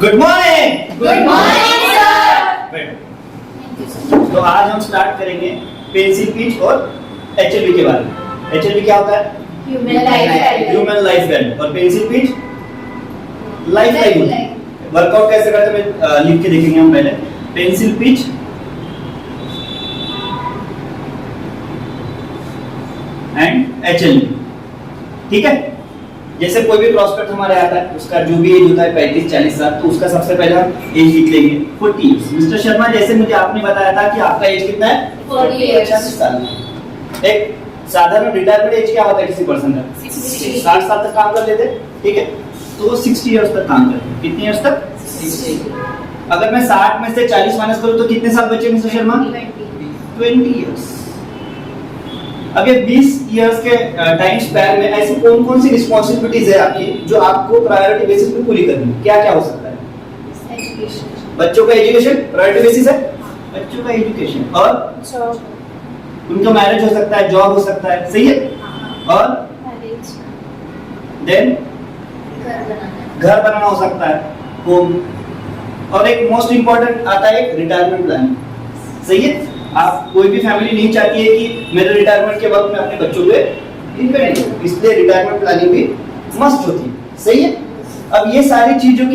Good morning. Good morning sir. तो आज हम स्टार्ट करेंगे पेंसिल पिच और एचएलवी के बारे में। एचएलवी क्या होता है? Human life value. और पेंसिल पिच लाइफ लाइन होती है। वर्कआउट कैसे करते हैं लिख के देखेंगे हम पहले। पेंसिल पिच एंड एचएलवी, ठीक है। जैसे कोई भी प्रॉस्पेक्ट हमारे आता है, उसका जो भी एज होता है 35-40 साल, तो उसका सबसे पहले हम एज लिख लेंगे 40 इयर्स। मिस्टर शर्मा, जैसे मुझे आपने बताया था कि आपका एज कितना है? 40 इयर्स। 85 साल। एक साधारण रिटायरमेंट एज क्या होता है किसी पर्सन का? 60 साल तक काम कर लेते, ठीक है। तो 60 इयर्स तक काम करते। कितने इयर्स तक? 60। अगर मैं 60 में से 40 माइनस करूं तो कितने साल बचे मिस्टर शर्मा? 20 इयर्स। अगर 20 इयर्स के टाइम स्पैन में ऐसी कौन-कौन सी रिस्पांसिबिलिटीज है आपकी जो आपको प्रायोरिटी बेसिस पे पूरी करनी है? क्या-क्या हो सकता है? एजुकेशन। बच्चों का एजुकेशन प्रायोरिटी बेसिस है। बच्चों का एजुकेशन और जॉब। उनका मैरिज हो सकता है, जॉब हो सकता है, सही है। और मैरिज। देन घर बनाना हो सकता है, होम। और एक मोस्ट इंपॉर्टेंट आता है रिटायरमेंट प्लान, सही है। आप कोई भी फैमिली नहीं चाहती है कि मेरे रिटायरमेंट के वक्त मैं अपने बच्चों पे डिपेंड हूं, इसलिए रिटायरमेंट प्लानिंग भी मस्ट होती है, सही है। अब ये सारी चीजों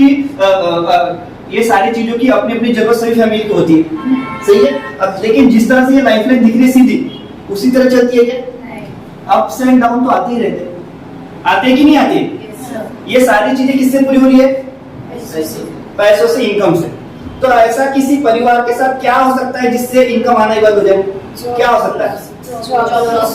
की अपनी अपनी जगह सभी फैमिली की होती है, सही है। अब लेकिन जिस तरह से ये लाइफलाइन दिख रही है सीधी, उसी तरह चलती है क्या? अप्स एंड डाउन तो आते ही रहते हैं, आते कि नहीं आते? ये सारी चीजें किससे पूरी हो रही है? पैसों से, इनकम से। तो ऐसा किसी परिवार के साथ क्या हो सकता है जिससे इनकम आना ही बंद हो जाए? क्या हो सकता है?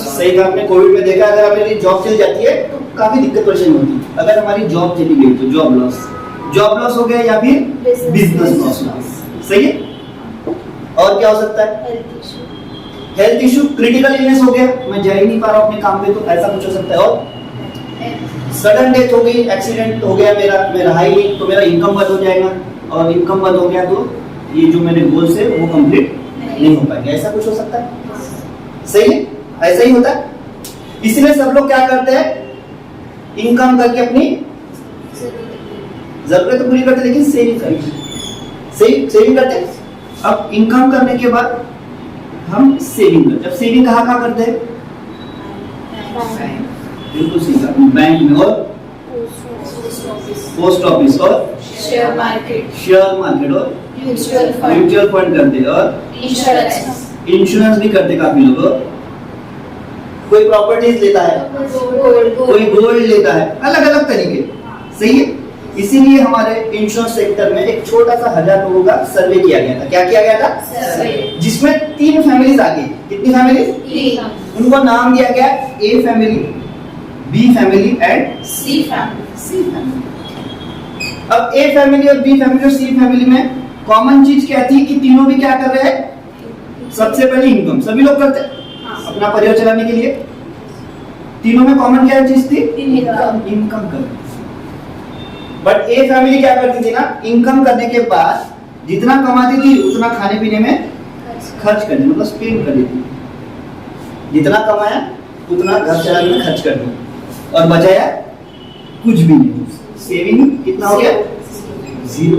सही कहा आपने। कोविड में देखा, अगर हमारी जॉब चली जाती है तो काफी दिक्कत परेशानी होती है। अगर हमारी जॉब चली गई तो जॉब लॉस हो गया, या फिर बिजनेस लॉस, सही है। और क्या हो सकता है? हेल्थ इशू, क्रिटिकल इलनेस हो गया, मैं जा ही नहीं पा रहा हूं अपने काम पे, तो ऐसा कुछ हो सकता है। और सडन डेथ हो गई, एक्सीडेंट हो गया, मैं रहा ही नहीं, तो मेरा इनकम बंद हो जाएगा। और इनकम बंद हो गया तो ये जो मेरे गोल्स है वो कंप्लीट नहीं हो पाएंगे। ऐसा कुछ हो सकता है, सही है। ऐसा ही होता है। इसलिए सब लोग क्या करते हैं? इनकम करके अपनी जरूरत तो पूरी करते, लेकिन सेविंग करते, सेविंग करते हैं। अब इनकम करने के बाद हम सेविंग करते। अब सेविंग कहाँ करते हैं? बिल्कुल सही कहा, बैंक में और पोस्ट ऑफिस और शेयर मार्केट और म्यूचुअल फंड करते हैं। और इंश्योरेंस भी करते काफी लोग। कोई प्रॉपर्टीज लेता है, कोई गोल्ड लेता है, अलग अलग तरीके, सही है। इसीलिए हमारे इंश्योरेंस सेक्टर में एक छोटा सा 1000 लोगों का सर्वे किया गया था। क्या किया गया था? जिसमें 3 फैमिलीज आ गई। कितनी फैमिलीज? उनको नाम दिया गया A family, B family and C family. अब ए फैमिली और बी फैमिली और सी फैमिली में कॉमन चीज क्या थी कि तीनों भी क्या कर रहे हैं? सबसे पहले इनकम सभी लोग करते हैं अपना परिवार चलाने के लिए। तीनों में कॉमन क्या चीज थी? इनकम करते। बट ए फैमिली क्या करती थी ना, इनकम करने के बाद जितना कमाती थी उतना खाने पीने में खर्च करती, मतलब स्पेंड कर देती। जितना कमाया उतना घर चलाने में खर्च कर दिया और बचाया कुछ भी नहीं। सेविंग कितना हो गया? 0।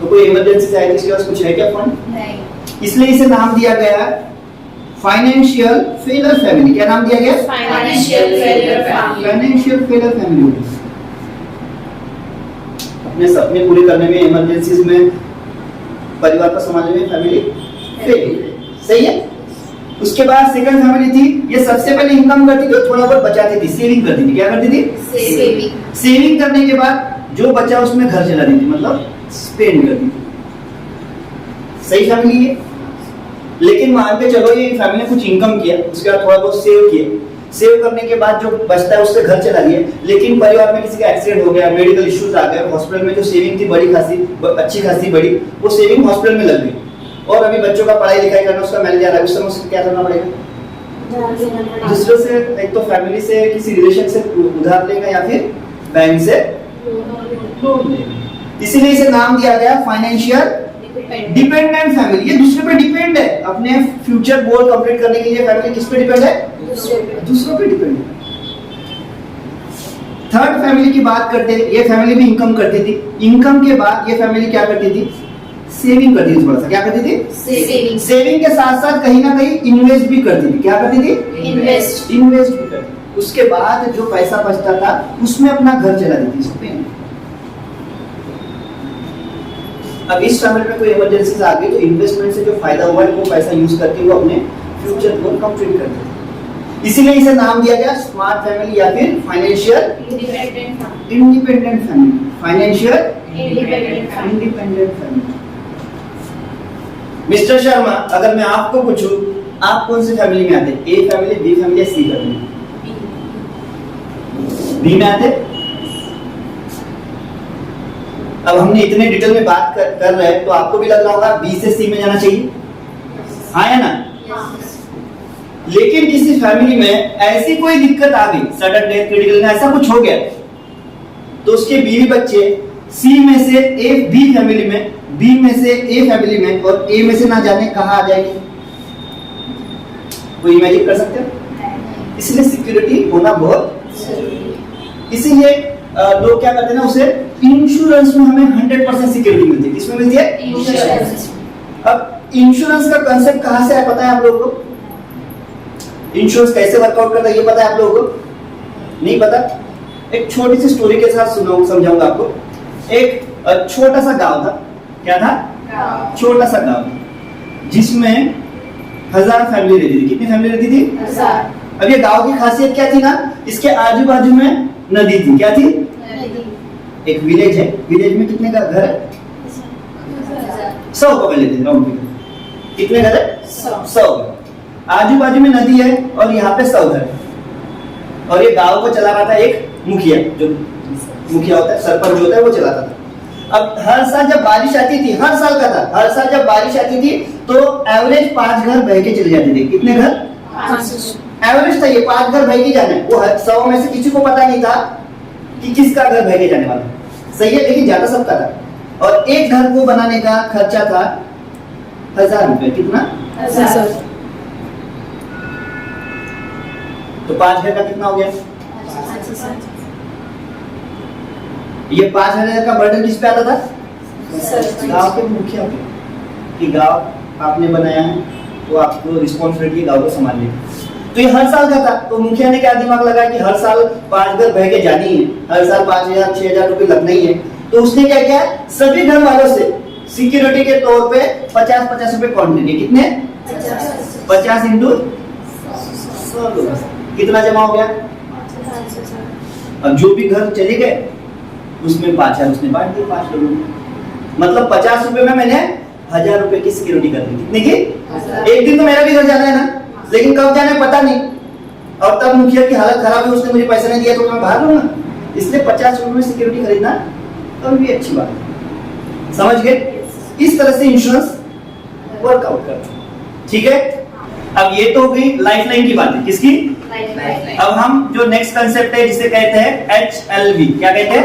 तो कोई इमरजेंसी चाहिए, इसके पास कुछ है क्या फंड? नहीं। इसलिए इसे नाम दिया गया फाइनेंशियल फेलियर फैमिली। क्या नाम दिया गया? Financial failure family. अपने सपने पूरे करने में, इमरजेंसीज में, परिवार को संभालने में फैमिली फेलियर, सही है। उसके बाद सेकंड फैमिली थी, ये सबसे पहले इनकम करती थी और थोड़ा बहुत बचाती थी, सेविंग करती थी। क्या करती थी? सेविंग करने के बाद जो बचा उसमें घर चलाती थी, मतलब स्पेंड करती थी, सही फैमिली है। लेकिन मान के चलो ये फैमिली ने कुछ इनकम किया, उसके बाद थोड़ा बहुत सेव किया, सेव करने के बाद जो बचता है उससे घर चला लिया। लेकिन परिवार में किसी का एक्सीडेंट हो गया, मेडिकल इश्यूज आ गए, हॉस्पिटल में जो सेविंग थी बड़ी खासी, अच्छी खासी बड़ी, वो सेविंग हॉस्पिटल में लग गई। और अभी बच्चों का पढ़ाई लिखाई करना, उसका मैनेज आ रहा है, उस समय उसको क्या करना पड़ेगा? दूसरे से, एक तो फैमिली से, किसी रिलेशन से उधार लेगा या फिर बैंक से लोन लेगा। इसीलिए इसे नाम दिया गया फाइनेंशियल डिपेंडेंट फैमिली। ये दूसरे पे डिपेंड है, अपने फ्यूचर गोल कंप्लीट करने के लिए फैमिली किस पे डिपेंड है? दूसरों पे डिपेंड है। थर्ड फैमिली की बात करते हैं, ये फैमिली भी इनकम करती थी, इनकम के बाद ये फैमिली क्या करती थी, सेविंग करती थी, थोड़ा सा क्या करती थी, सेविंग सेविंग के साथ साथ कहीं ना कहीं इन्वेस्ट भी करती थी, क्या करती थी, इन्वेस्ट इन्वेस्ट भी करती थी। उसके बाद जो पैसा बचता था उसमें अपना घर चला देती थी। अब इस फैमिली में कोई इमरजेंसी आ गई तो इन्वेस्टमेंट से जो फायदा हुआ है वो पैसा यूज करके वो अपने फ्यूचर को कंप्लीट करते थे। इसीलिए इसे नाम दिया गया स्मार्ट फैमिली या फिर financial independent family, financial independent family. Mister Sharma, अगर मैं आपको पूछूं आप कौन सी फैमिली में आते, ए फैमिली, बी फैमिली या सी फैमिली? बी में आते। अब हमने इतने डिटेल में बात कर रहे हैं तो आपको भी लग रहा होगा बी से सी में जाना चाहिए, हाँ या ना? लेकिन किसी फैमिली में ऐसी कोई दिक्कत आ गई, सडन डेथ, क्रिटिकल, ऐसा कुछ हो गया तो उसके बीवी बच्चे सी में से ए, बी फैमिली में, बी में से ए फैमिली में और ए में से ना जाने कहां आ जाएंगे? कोई इमेजिन कर सकते हो? इसलिए सिक्योरिटी होना बहुत जरूरी। इसीलिए लोग क्या करते हैं ना, उसे इंश्योरेंस में हमें 100% सिक्योरिटी मिलती है। किसमें मिलती है? इंश्योरेंस। अब इंश्योरेंस का कांसेप्ट कहां से है पता है आप लोगों को? इंश्योरेंस कैसे वर्कआउट करता है ये पता है आप लोगों को? नहीं पता? एक छोटी सी स्टोरी के साथ समझाऊंगा आपको। एक छोटा सा गांव था, क्या था? छोटा सा गांव जिसमें 1000 फैमिली रहती थी। कितनी फैमिली रहती थी? 1000। अब ये गांव की खासियत क्या थी ना, इसके आजू बाजू में नदी थी। क्या थी? एक विलेज है, विलेज में कितने का घर है? 100 पकड़ लेते हैं राउंड फिगर। कितने घर है? 100। आजू बाजू में नदी है और यहाँ पे 100 घर है। और ये गांव को चला रहा था एक मुखिया, जो मुखिया होता है, सरपंच होता है, वो चलाता था। अब हर साल जब बारिश आती थी, हर साल का था, हर साल जब बारिश आती थी तो एवरेज 5 घर बह के चले जाते थे। कितने घर? एवरेज था ये, 5 घर बह के जाने। वो 100 में से किसी को पता नहीं था कि किसका घर बह के जाने वाला, सही है, लेकिन ज्यादा सबका था। और एक घर को बनाने का खर्चा था 1000 रुपए। कितना? 1000। तो 5 घर का कितना हो गया? ये 5000 का बर्डन किस पे आता था? गांव के मुखिया पे, कि गांव आपने बनाया है तो आपको रिस्पॉन्सिबिलिटी गांव को संभालने की। तो ये हर साल का था, तो मुखिया ने क्या दिमाग लगाया कि हर साल 5 घर बह के जानी है, हर साल 5000 6000 रुपए लगना ही है। तो उसने क्या किया, सभी घर वालों से सिक्योरिटी के तौर पे 50-50 रुपए कौन देंगे? कितने? 50 इंटू 100। कितना जमा हो गया? अब जो भी घर चले गए उसमें 5000 उसने बांट दिए 5 लोगों में। मतलब 50 रुपए में मैंने 1000 रुपए की सिक्योरिटी कर दी। कितने की? एक दिन तो मेरा भी घर जाना है ना, लेकिन कब जाना है पता नहीं। और तब मुखिया की हालत खराब है, उसने मुझे पैसा नहीं दिया तो मैं भाग लूंगा। इसलिए 50 रुपए में सिक्योरिटी खरीदना कभी भी अच्छी बात है। समझ गए? इस तरह से इंश्योरेंस वर्कआउट करता है। ठीक है, अब ये तो हो गई लाइफलाइन की बात है। किसकी? अब हम जो नेक्स्ट कंसेप्ट है जिसे कहते हैं HLV, क्या कहते हैं?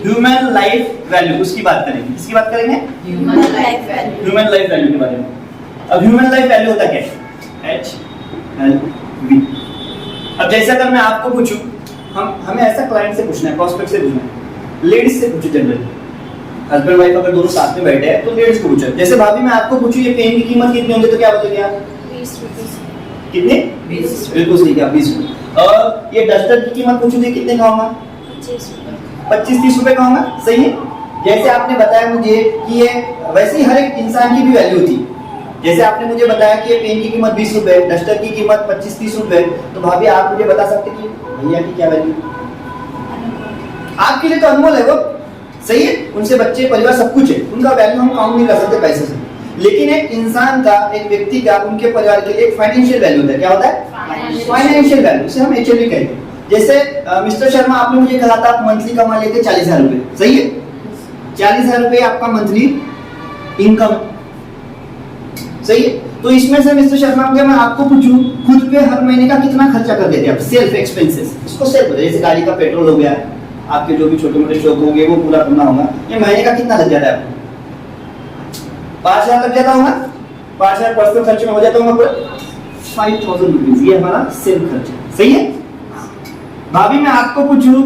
ह्यूमन लाइफ वैल्यू, उसकी बात करेंगे। किसकी बात करेंगे? ह्यूमन लाइफ वैल्यू के बारे में। अब ह्यूमन लाइफ वैल्यू होता क्या है? HLV। अब जैसे अगर मैं आपको पूछूं, हमें ऐसा क्लाइंट से पूछना है, प्रोस्पेक्ट से पूछना है, लेडीज से पूछो, जनरली हस्बैंड वाइफ अगर दोनों साथ में बैठे हैं तो लेडीज को पूछो। जैसे भाभी मैं आपको पूछूं ये पेन की कीमत कितनी होगी तो क्या बोलोगे आप? 20 रुपए। कितने? 20। बिल्कुल सही है, 20 रुपए। और ये डस्टर की कीमत पूछूं तो कितने का होगा? 25 रुपए। 25-30 रुपए का होगा, सही है। जैसे आपने बताया मुझे कि ये वैसे ही हर एक इंसान की भी वैल्यू होती है। जैसे आपने मुझे बताया कि ये पेन की कीमत 20 रुपए, डस्टर की कीमत 25-30 रुपए, तो भाभी आप मुझे बता सकते कि भैया की क्या वैल्यू? आपके लिए तो अनमोल है वो, सही है। उनसे बच्चे, परिवार सब कुछ है, उनका वैल्यू हम काउंट नहीं कर सकते पैसे से। लेकिन एक इंसान का, एक व्यक्ति का, उनके परिवार के लिए एक फाइनेंशियल वैल्यू होता है। क्या होता है? फाइनेंशियल वैल्यू, उसे हम HLV कहते हैं। जैसे मिस्टर शर्मा आपने मुझे कहा था आप मंथली कमा लेते 40,000 रुपए, सही है। 40,000 रुपए आपका मंथली इनकम, सही है। तो इसमें से मिस्टर शर्मा अगर मैं आपको पूछूं खुद पे हर महीने का कितना खर्चा कर देते हैं आप? सेल्फ एक्सपेंसेस, इसको सेल्फ बोलते हैं। जैसे गाड़ी का पेट्रोल हो गया, आपके जो भी छोटे मोटे शौक होंगे वो पूरा करना होगा, ये महीने का कितना लग जाता है आपको? 5000 लग जाता होगा। 5000 पर्सनल खर्च में हो जाता होगा पूरा 5000 रुपीज, ये हमारा सेल्फ खर्च, सही है। भाभी मैं आपको पूछूं,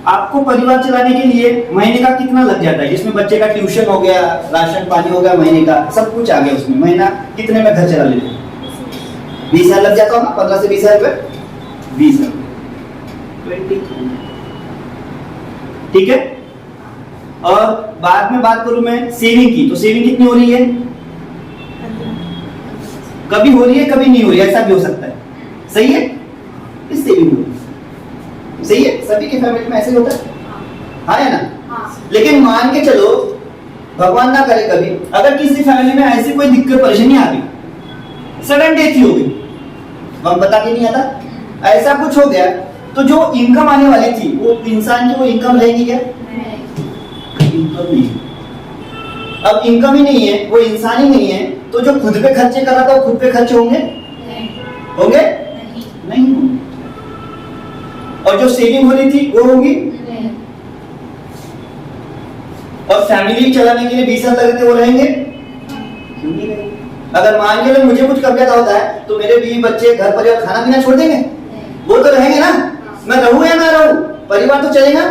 आपको परिवार चलाने के लिए महीने का कितना लग जाता है, जिसमें बच्चे का ट्यूशन हो गया, राशन पानी हो गया, महीने का सब कुछ आ गया उसमें, महीना कितने में घर चला लेते हैं? 20,000 लग जाता होगा, 15 से 20,000 रुपए, 20,000, ठीक है। और बाद में बात करूं मैं सेविंग की, तो सेविंग कितनी हो रही है? कभी हो रही है कभी नहीं हो रही है, ऐसा भी हो सकता है, सही है। इस सेविंग हो रही है, सही है, सभी की फैमिली में ऐसे ही होता है, हाँ या ना। लेकिन मान के चलो, भगवान ना करे कभी, अगर किसी फैमिली में ऐसी कोई दिक्कत परेशानी आ गई, सडन डेथ ही हो गई, हम बता के नहीं आता, ऐसा कुछ हो गया, तो जो इनकम आने वाली थी वो इंसान की वो इनकम रहेगी क्या? इनकम नहीं। अब इनकम ही नहीं है, वो इंसान ही नहीं है, तो जो खुद पे खर्चे कर रहा था वो खुद पे खर्चे होंगे? होंगे? नहीं होंगे। और जो सेविंग हो रही थी वो होगी? और फैमिली चलाने के लिए 20,000 लगे थे, वो रहेंगे? क्यों नहीं रहेंगे? अगर मान के मुझे कुछ कब्जा होता है तो मेरे बीवी बच्चे घर परिवार खाना पीना छोड़ देंगे? वो तो रहेंगे ना। मैं रहूं या ना रहूं, परिवार तो चलेगा।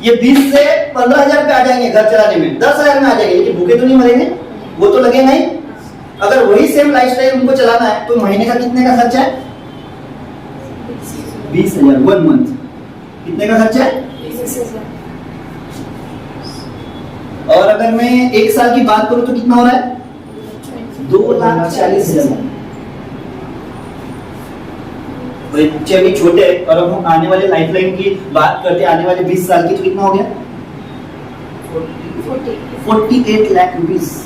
ये 20 से 15,000 पे आ जाएंगे घर चलाने में, 10,000 में आ जाएंगे, लेकिन भूखे तो नहीं मरेंगे, वो तो लगेगा ही। अगर वही सेम लाइफस्टाइल उनको चलाना है तो महीने का कितने का खर्चा है? 20,000 1 मंथ। कितने का खर्चा है? 20,000। और अगर मैं 1 साल की बात करूं तो कितना हो रहा है? 2,40,000। बच्चे अभी छोटे हैं और अब हम आने वाले लाइफलाइन की बात करते हैं, आने वाले 20 साल की, तो कितना हो गया? 48 लाख रुपीस।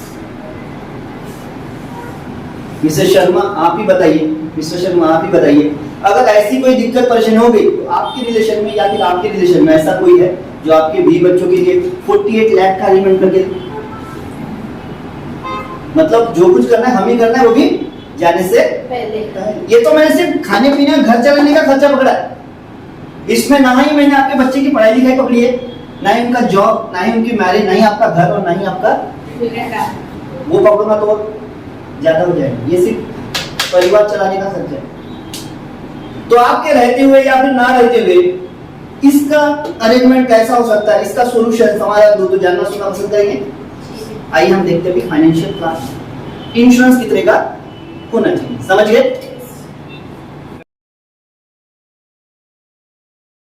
मिस्टर शर्मा आप ही बताइए, मिस्टर शर्मा आप ही बताइए, अगर ऐसी कोई दिक्कत परेशानी हो गई तो आपके रिलेशन में या फिर आपके रिलेशन में ऐसा कोई है जो आपके बीवी बच्चों के लिए 48 लाख का अरेंजमेंट करके, मतलब जो कुछ करना है हम ही करना है, वो भी जाने से पहले। ये तो मैंने सिर्फ खाने पीने घर चलाने का खर्चा पकड़ा है, इसमें ना ही मैंने आपके बच्चे की पढ़ाई लिखाई पकड़ी है, ना ही उनका जॉब, ना ही उनकी मैरिज, ना ही आपका घर और ना ही आपका वो पकड़ूंगा तो ज्यादा हो जाएगा। ये सिर्फ परिवार चलाने का खर्चा है। तो आपके रहते हुए या फिर ना रहते हुए इसका अरेंजमेंट कैसा हो सकता है, इसका सोल्यूशन हमारा दो तो जानना सुनना पसंद करेंगे। आइए हम देखते हैं फाइनेंशियल प्लान, इंश्योरेंस कितने का होना चाहिए, समझ गए?